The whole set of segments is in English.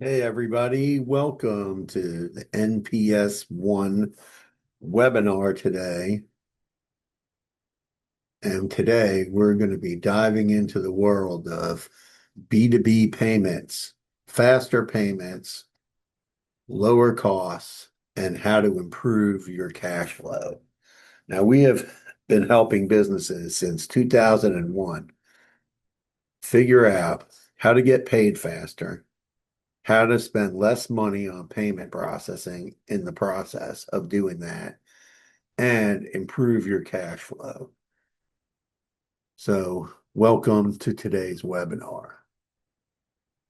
Hey everybody, welcome to the NPS 1 webinar today. And today we're going to be diving into the world of B2B payments, faster payments, lower costs, and how to improve your cash flow. Now, we have been helping businesses since 2001 figure out how to get paid faster, how to spend less money on payment processing in the process of doing that, and improve your cash flow. So, welcome to today's webinar.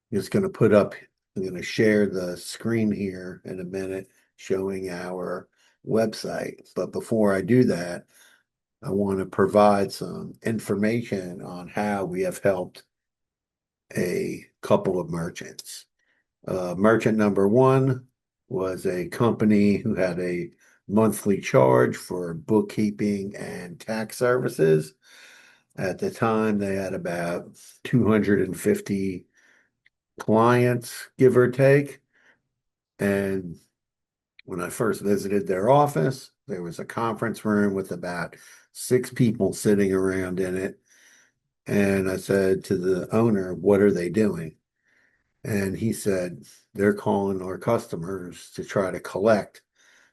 I'm just going to I'm going to share the screen here in a minute showing our website. But before I do that, I want to provide some information on how we have helped a couple of merchants. Merchant number one was a company who had a monthly charge for bookkeeping and tax services. At the time, they had about 250 clients, give or take. And when I first visited their office, there was a conference room with about six people sitting around in it. And I said to the owner, "What are they doing?" And he said, "They're calling our customers to try to collect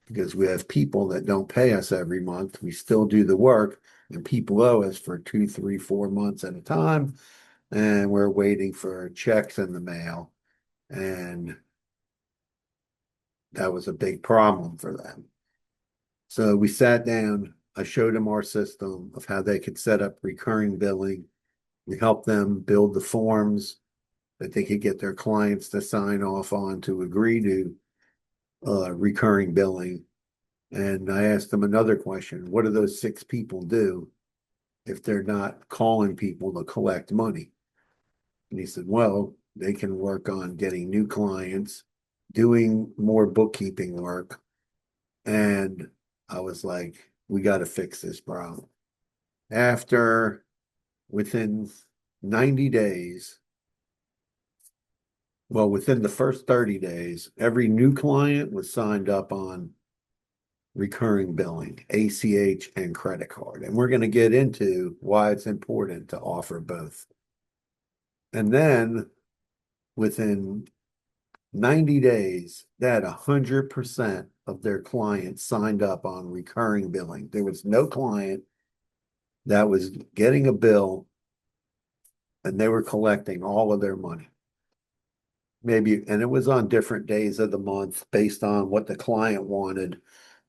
because we have people that don't pay us every month. We still do the work, and people owe us for 2, 3, 4 months at a time. And we're waiting for checks in the mail." And that was a big problem for them. So we sat down. I showed them our system of how they could set up recurring billing. We helped them build the forms that they could get their clients to sign off on to agree to recurring billing. And I asked them another question. What do those six people do if they're not calling people to collect money? And he said, well, they can work on getting new clients, doing more bookkeeping work. And I was like, we got to fix this problem. After, within 90 days, well, within the first 30 days, every new client was signed up on recurring billing, ACH, and credit card. And we're going to get into why it's important to offer both. And then within 90 days, they had 100% of their clients signed up on recurring billing. There was no client that was getting a bill and they were collecting all of their money. Maybe, and it was on different days of the month based on what the client wanted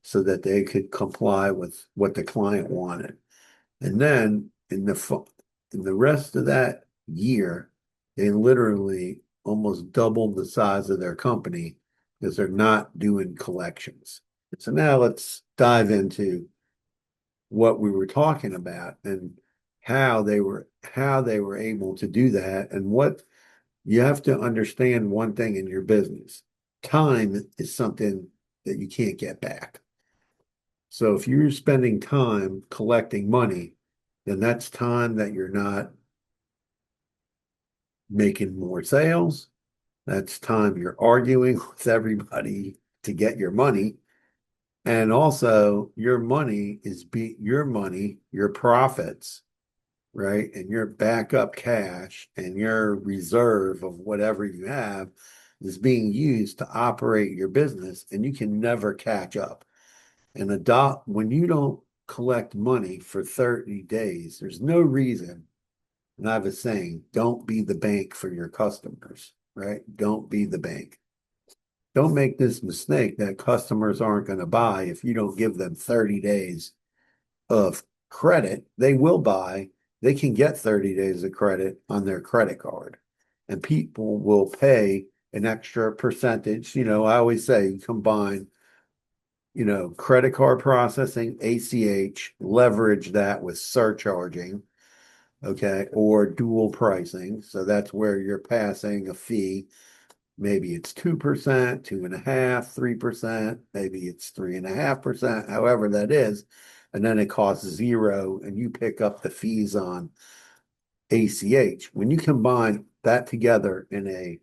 so that they could comply with what the client wanted. And then in the rest of that year, they literally almost doubled the size of their company because they're not doing collections. So now let's dive into what we were talking about and how they were able to do that. And what you have to understand, one thing in your business: time is something that you can't get back. So if you're spending time collecting money, then that's time that you're not making more sales. That's time you're arguing with everybody to get your money. And also your money, your profits, right? And your backup cash and your reserve of whatever you have is being used to operate your business, and you can never catch up. And adopt when you don't collect money for 30 days, there's no reason. And I have a saying, don't be the bank for your customers, right? Don't be the bank. Don't make this mistake that customers aren't going to buy if you don't give them 30 days of credit. They will buy. They can get 30 days of credit on their credit card, and people will pay an extra percentage. I always say combine, credit card processing, ACH, leverage that with surcharging, okay, or dual pricing. So that's where you're passing a fee. Maybe it's 2%, 2.5%, 3%, maybe it's 3.5%, however that is. And then it costs zero and you pick up the fees on ACH. When you combine that together in a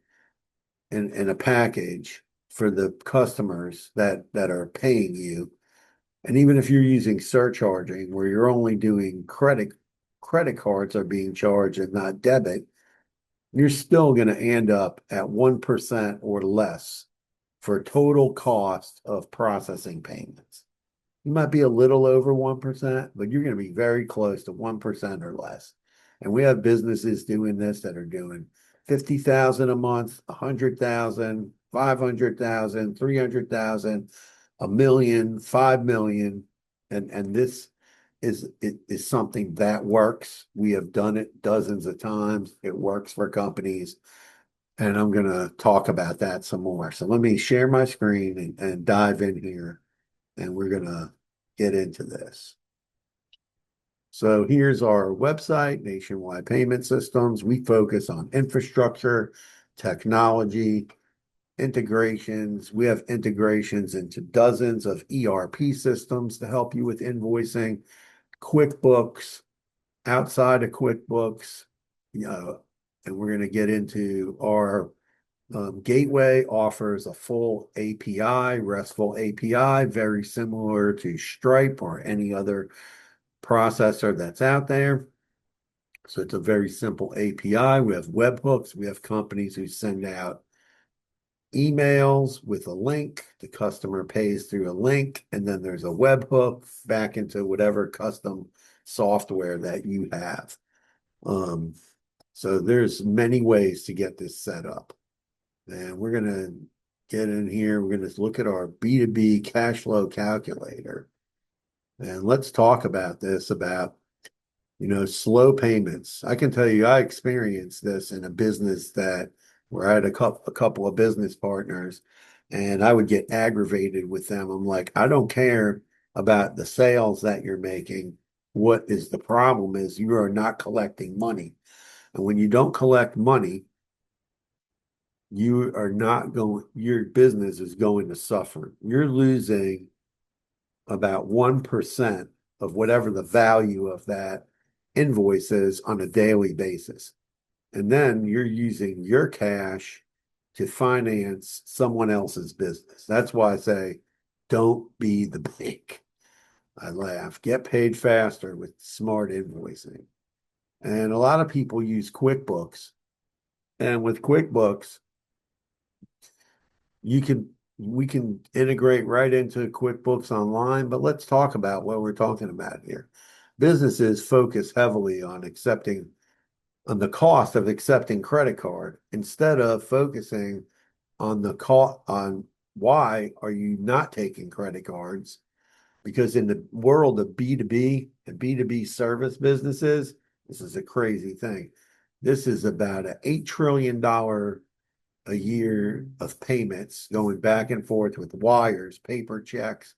in a package for the customers that are paying you. And even if you're using surcharging where you're only doing credit cards are being charged and not debit, you're still going to end up at 1% or less for total cost of processing payments. You might be a little over 1%, but you're going to be very close to 1% or less. And we have businesses doing this that are doing 50,000 a month, 100,000, 500,000, 300,000, a million, 5 million. And this is something that works. We have done it dozens of times. It works for companies. And I'm going to talk about that some more. So let me share my screen and dive in here, and we're going to get into this. So here's our website, Nationwide Payment Systems. We focus on infrastructure, technology, integrations. We have integrations into dozens of ERP systems to help you with invoicing, QuickBooks, outside of QuickBooks, and we're going to get into our Gateway offers a full API, RESTful API, very similar to Stripe or any other processor that's out there. So it's a very simple API. We have webhooks. We have companies who send out emails with a link. The customer pays through a link, and then there's a webhook back into whatever custom software that you have. So there's many ways to get this set up. And we're going to get in here. We're going to look at our B2B cash flow calculator. And let's talk about this about, slow payments. I can tell you, I experienced this in a business where I had a couple of business partners, and I would get aggravated with them. I'm like, I don't care about the sales that you're making. What is the problem is you are not collecting money. And when you don't collect money, your business is going to suffer. You're losing about 1% of whatever the value of that invoice is on a daily basis. And then you're using your cash to finance someone else's business. That's why I say, don't be the bank. I laugh. Get paid faster with smart invoicing. And a lot of people use QuickBooks. And with QuickBooks, we can integrate right into QuickBooks Online, but let's talk about what we're talking about here. Businesses focus heavily on the cost of accepting credit card instead of focusing on on why are you not taking credit cards? Because in the world of B2B and B2B service businesses, this is a crazy thing. This is about an $8 trillion a year of payments going back and forth with wires, paper checks,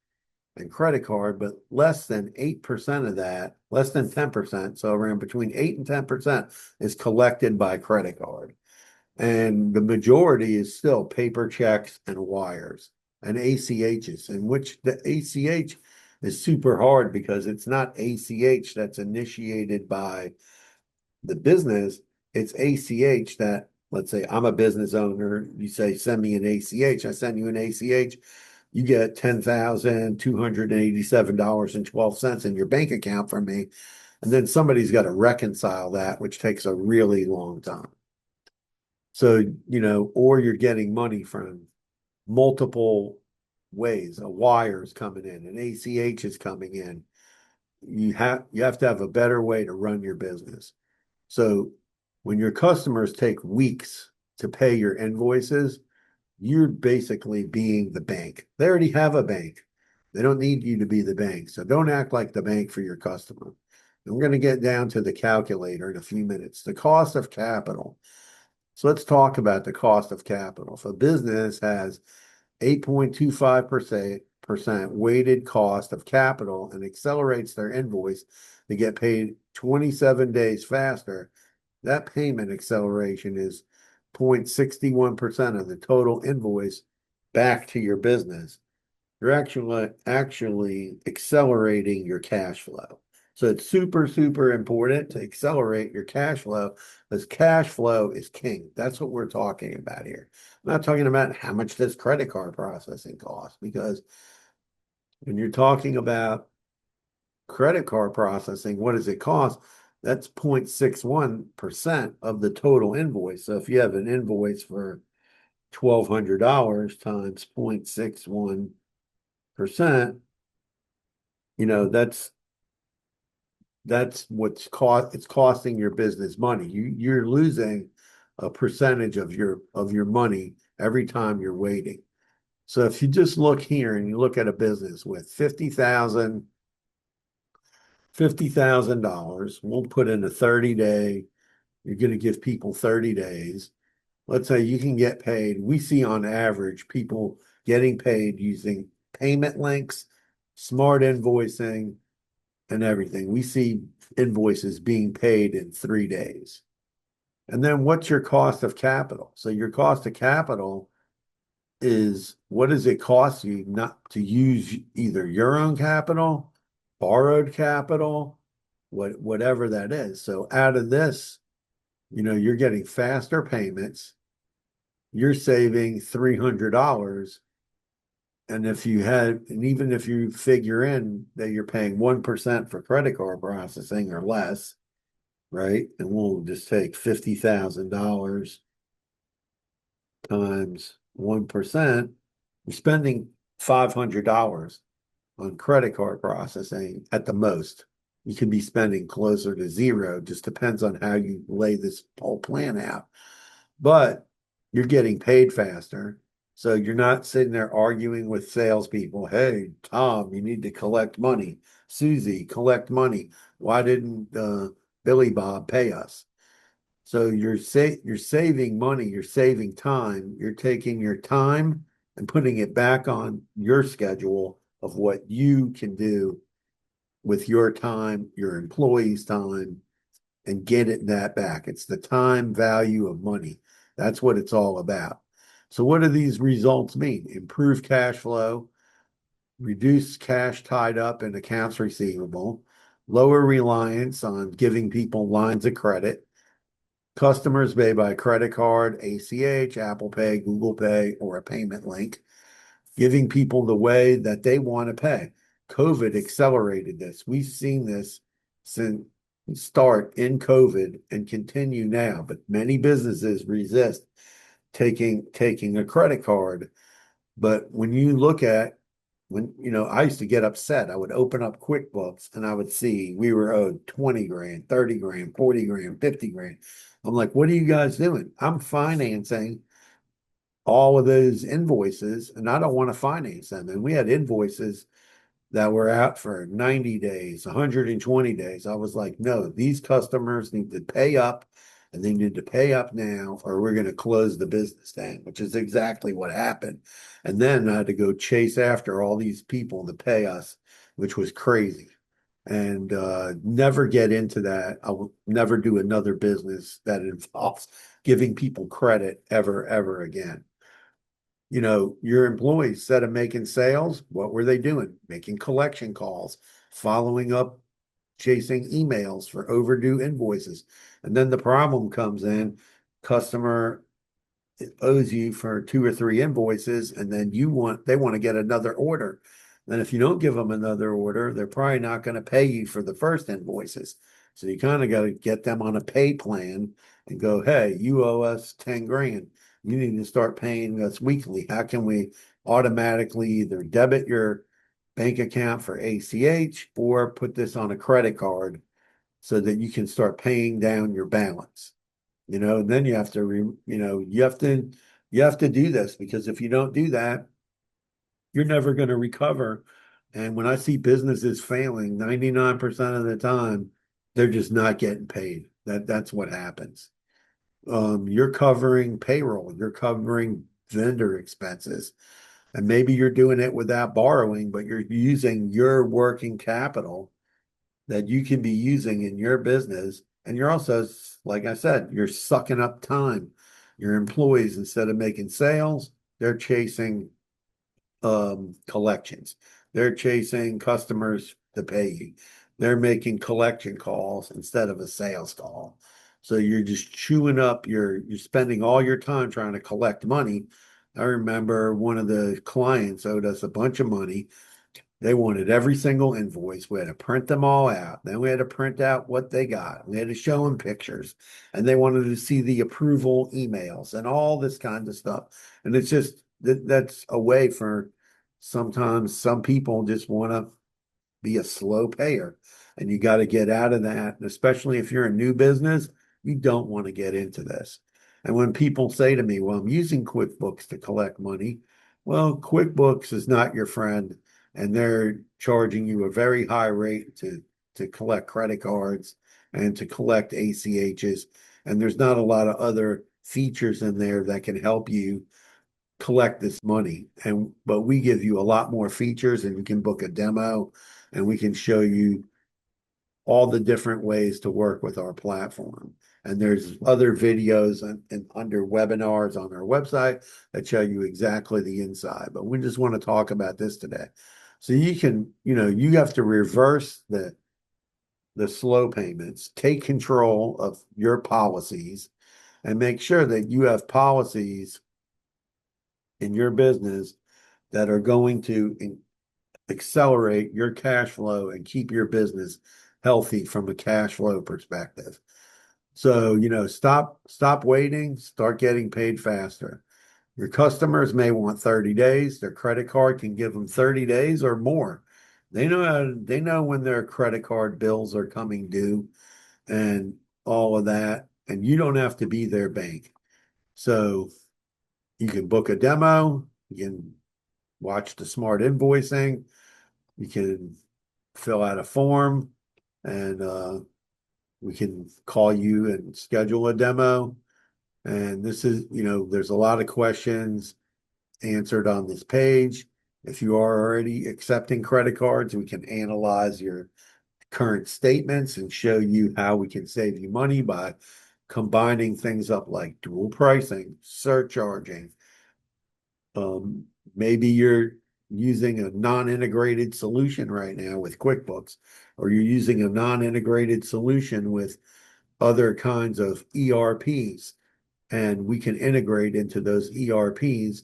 and credit card, but less than 8% of that, less than 10%, so around between 8 and 10% is collected by credit card. And the majority is still paper checks and wires and ACHs, in which the ACH is super hard because it's not ACH that's initiated by the business, it's ACH that, let's say I'm a business owner, you say, send me an ACH, I send you an ACH, you get $10,287.12 in your bank account from me. And then somebody's got to reconcile that, which takes a really long time. So, or you're getting money from multiple ways. A wire is coming in, an ACH is coming in. You have to have a better way to run your business. So when your customers take weeks to pay your invoices, you're basically being the bank. They already have a bank. They don't need you to be the bank. So don't act like the bank for your customer. And we're going to get down to the calculator in a few minutes. The cost of capital. So let's talk about the cost of capital. So business has 8.25% weighted cost of capital and accelerates their invoice to get paid 27 days faster. That payment acceleration is 0.61% of the total invoice back to your business. You're actually accelerating your cash flow. So it's super, super important to accelerate your cash flow because cash flow is king. That's what we're talking about here. I'm not talking about how much this credit card processing costs, because when you're talking about credit card processing, what does it cost? That's 0.61% of the total invoice. So if you have an invoice for $1,200 times 0.61%, that's it's costing your business money. You're losing a percentage of your money every time you're waiting. So if you just look here and you look at a business with $50,000, we'll put in a 30-day, you're going to give people 30 days. Let's say you can get paid. We see on average people getting paid using payment links, smart invoicing, and everything. We see invoices being paid in 3 days. And then what's your cost of capital? So your cost of capital is, what does it cost you not to use either your own capital, borrowed capital, whatever that is. So out of this, you're getting faster payments, you're saving $300. And even if you figure in that you're paying 1% for credit card processing or less, right? And we'll just take $50,000 times 1%, you're spending $500 on credit card processing at the most. You could be spending closer to zero, just depends on how you lay this whole plan out. But you're getting paid faster. So you're not sitting there arguing with salespeople. Hey, Tom, you need to collect money. Susie, collect money. Why didn't Billy Bob pay us? So you're saving money, you're saving time, you're taking your time and putting it back on your schedule of what you can do with your time, your employees' time, and get it that back. It's the time value of money. That's what it's all about. So what do these results mean? Improve cash flow, reduce cash tied up in accounts receivable, lower reliance on giving people lines of credit. Customers pay by credit card, ACH, Apple Pay, Google Pay, or a payment link, giving people the way that they want to pay. COVID accelerated this. We've seen this since start in COVID and continue now, but many businesses resist taking a credit card. But when you look at I used to get upset. I would open up QuickBooks and I would see we were owed 20 grand, 30 grand, 40 grand, 50 grand. I'm like, what are you guys doing? I'm financing all of those invoices and I don't want to finance them. And we had invoices that were out for 90 days, 120 days. I was like, no, these customers need to pay up and they need to pay up now or we're going to close the business down, which is exactly what happened. And then I had to go chase after all these people to pay us, which was crazy. And never get into that. I will never do another business that involves giving people credit ever again. Your employees, instead of making sales, what were they doing? Making collection calls, following up, chasing emails for overdue invoices. And then the problem comes in, customer owes you for 2 or 3 invoices, and then they want to get another order. Then if you don't give them another order, they're probably not going to pay you for the first invoices. So you kind of got to get them on a pay plan and go, hey, you owe us 10 grand. You need to start paying us weekly. How can we automatically either debit your bank account for ACH or put this on a credit card so that you can start paying down your balance? And then you have to, you have to do this, because if you don't do that, you're never going to recover. And when I see businesses failing, 99% of the time, they're just not getting paid. That's what happens. You're covering payroll, you're covering vendor expenses, and maybe you're doing it without borrowing, but you're using your working capital that you can be using in your business. And you're also, like I said, you're sucking up time. Your employees, instead of making sales, they're chasing collections. They're chasing customers to pay you. they're making collection calls instead of a sales call. So you're just chewing up you're spending all your time trying to collect money. I remember one of the clients owed us a bunch of money. They wanted every single invoice. We had to print them all out. Then we had to print out what they got. We had to show them pictures. And they wanted to see the approval emails and all this kind of stuff. And it's just that's a way for sometimes some people just want to be a slow payer. And you got to get out of that. And especially if you're a new business, you don't want to get into this. And when people say to me, well, I'm using QuickBooks to collect money, well, QuickBooks is not your friend, and they're charging you a very high rate to collect credit cards and to collect ACHs. And there's not a lot of other features in there that can help you collect this money. And but we give you a lot more features, and you can book a demo, and we can show you all the different ways to work with our platform. And there's other videos and under webinars on our website that show you exactly the inside. But we just want to talk about this today. So you can, you have to reverse the slow payments, take control of your policies, and make sure that you have policies in your business that are going to accelerate your cash flow and keep your business healthy from a cash flow perspective. So, stop waiting, start getting paid faster. Your customers may want 30 days. Their credit card can give them 30 days or more. They know when their credit card bills are coming due and all of that. And you don't have to be their bank. So you can book a demo, you can watch the smart invoicing, you can fill out a form, and we can call you and schedule a demo. And this is, there's a lot of questions answered on this page. If you are already accepting credit cards, we can analyze your current statements and show you how we can save you money by combining things up like dual pricing, surcharging. Maybe you're using a non-integrated solution right now with QuickBooks, or you're using a non-integrated solution with other kinds of ERPs, and we can integrate into those ERPs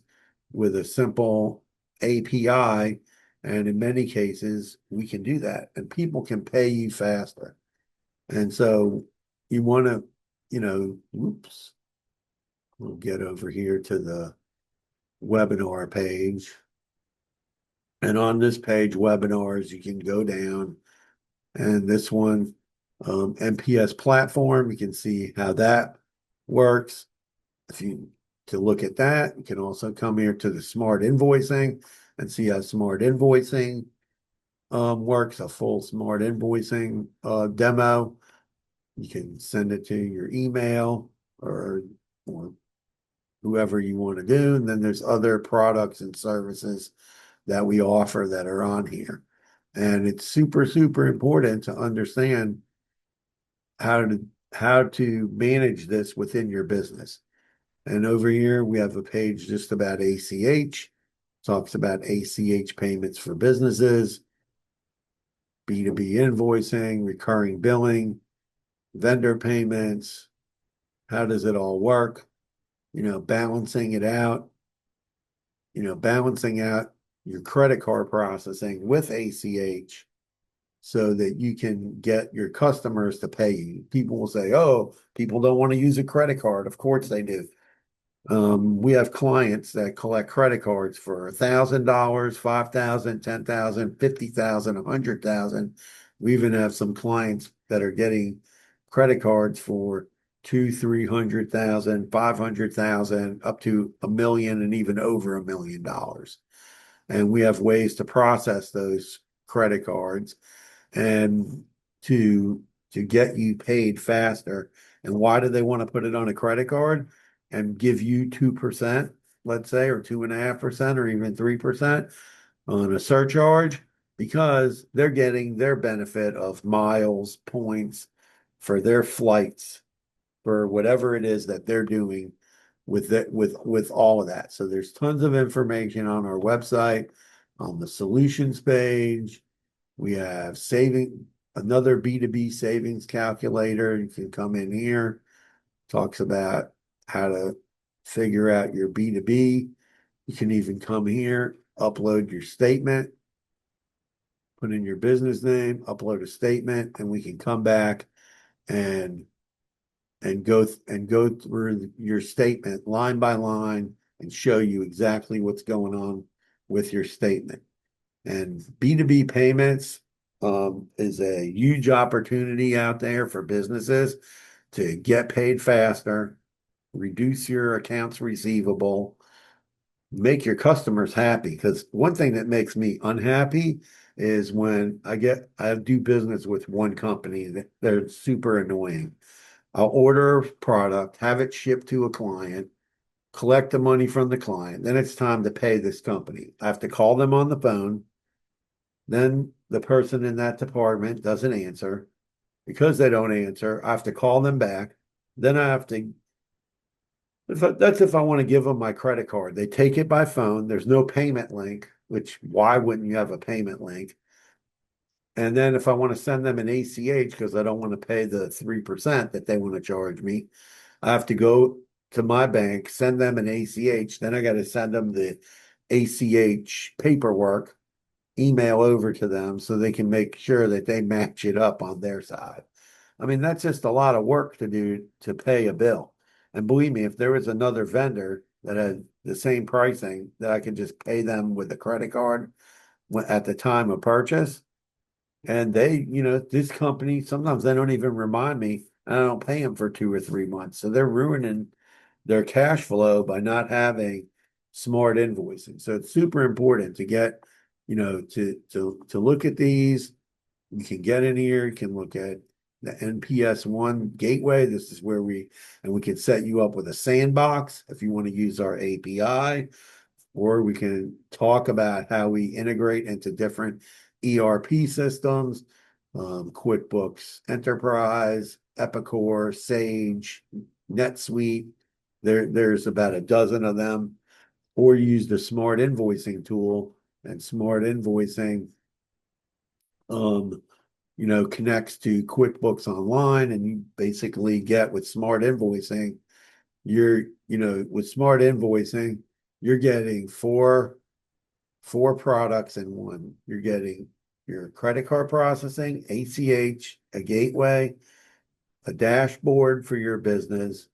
with a simple API. And in many cases, we can do that, and people can pay you faster. And so you want to, oops, we'll get over here to the webinar page. And on this page, webinars, you can go down, and this one, MPS platform, you can see how that works. If you to look at that, you can also come here to the smart invoicing and see how smart invoicing works, a full smart invoicing demo. You can send it to your email or whoever you want to do. And then there's other products and services that we offer that are on here. And it's super, super important to understand how to manage this within your business. And over here, we have a page just about ACH, talks about ACH payments for businesses, B2B invoicing, recurring billing, vendor payments. How does it all work? Balancing it out, balancing out your credit card processing with ACH so that you can get your customers to pay you. People will say, oh, people don't want to use a credit card. Of course they do. We have clients that collect credit cards for $1,000, $5,000, $10,000, $50,000, $100,000. We even have some clients that are getting credit cards for two, 300,000, 500,000, up to $1 million, and even over $1 million. And we have ways to process those credit cards and to get you paid faster. And why do they want to put it on a credit card and give you 2%, let's say, or 2.5%, or even 3% on a surcharge? Because they're getting their benefit of miles, points for their flights, for whatever it is that they're doing with it, with all of that. So there's tons of information on our website, on the solutions page. We have another B2B savings calculator. You can come in here, talks about how to figure out your B2B. You can even come here, upload your statement, put in your business name, upload a statement, and we can come back and go through your statement line by line and show you exactly what's going on with your statement. And B2B payments is a huge opportunity out there for businesses to get paid faster, reduce your accounts receivable, make your customers happy. Because one thing that makes me unhappy is when I do business with one company that they're super annoying. I'll order a product, have it shipped to a client, collect the money from the client. Then it's time to pay this company. I have to call them on the phone. Then the person in that department doesn't answer. Because they don't answer, I have to call them back. Then I have to, that's if I want to give them my credit card. They take it by phone. There's no payment link, which why wouldn't you have a payment link? And then if I want to send them an ACH because I don't want to pay the 3% that they want to charge me, I have to go to my bank, send them an ACH. Then I got to send them the ACH paperwork, email over to them so they can make sure that they match it up on their side. I mean, that's just a lot of work to do to pay a bill. And believe me, if there was another vendor that had the same pricing that I could just pay them with a credit card at the time of purchase, and this company, sometimes they don't even remind me, and I don't pay them for 2 or 3 months. So they're ruining their cash flow by not having smart invoicing. So it's super important to get, to look at these. You can get in here, you can look at the NPS1 gateway. This is where we can set you up with a sandbox if you want to use our API, or we can talk about how we integrate into different ERP systems, QuickBooks Enterprise, Epicor, Sage, NetSuite. There's about a dozen of them. Or use the smart invoicing tool, and smart invoicing connects to QuickBooks Online, and you basically get with smart invoicing, with smart invoicing, you're getting four products in one. You're getting your credit card processing, ACH, a gateway, a dashboard for your business,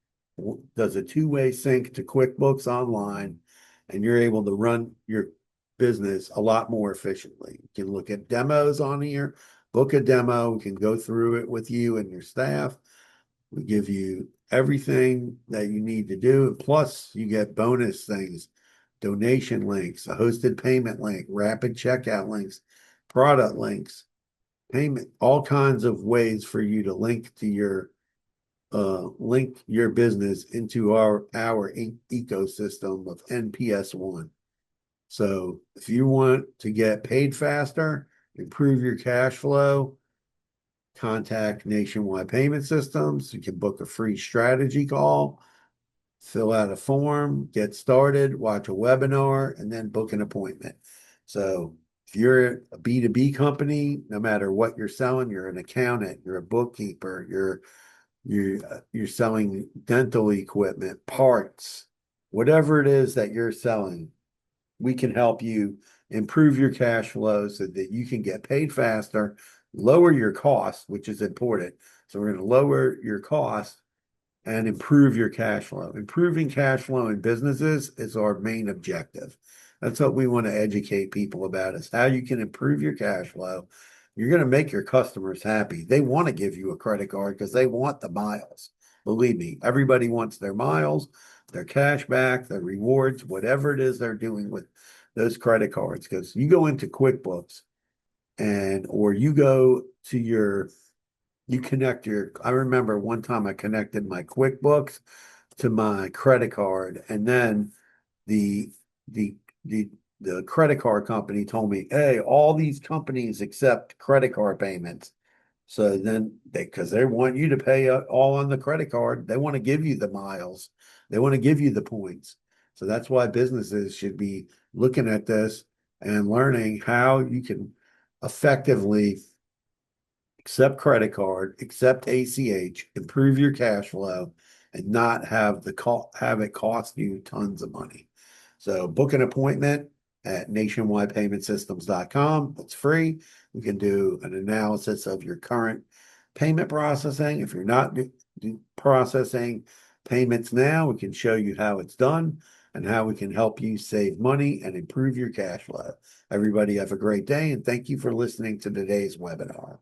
does a two-way sync to QuickBooks Online, and you're able to run your business a lot more efficiently. You can look at demos on here, book a demo. We can go through it with you and your staff. We give you everything that you need to do. Plus, you get bonus things, donation links, a hosted payment link, rapid checkout links, product links, payment, all kinds of ways for you to link your business into our ecosystem of NPS1. So if you want to get paid faster, improve your cash flow, contact Nationwide Payment Systems. You can book a free strategy call, fill out a form, get started, watch a webinar, and then book an appointment. So if you're a B2B company, no matter what you're selling, you're an accountant, you're a bookkeeper, you're selling dental equipment, parts, whatever it is that you're selling, we can help you improve your cash flow so that you can get paid faster, lower your costs, which is important. So we're going to lower your costs and improve your cash flow. Improving cash flow in businesses is our main objective. That's what we want to educate people about, is how you can improve your cash flow. You're going to make your customers happy. They want to give you a credit card because they want the miles. Believe me, everybody wants their miles, their cash back, their rewards, whatever it is they're doing with those credit cards. Because you go into QuickBooks or you go to I remember one time I connected my QuickBooks to my credit card, and then the the the the credit card company told me, hey, all these companies accept credit card payments. So then because they want you to pay all on the credit card, they want to give you the miles, they want to give you the points. So that's why businesses should be looking at this and learning how you can effectively accept credit card, accept ACH, improve your cash flow, and not have it cost you tons of money. So book an appointment at nationwidepaymentsystems.com. It's free. We can do an analysis of your current payment processing. If you're not processing payments now, we can show you how it's done and how we can help you save money and improve your cash flow. Everybody have a great day, and thank you for listening to today's webinar.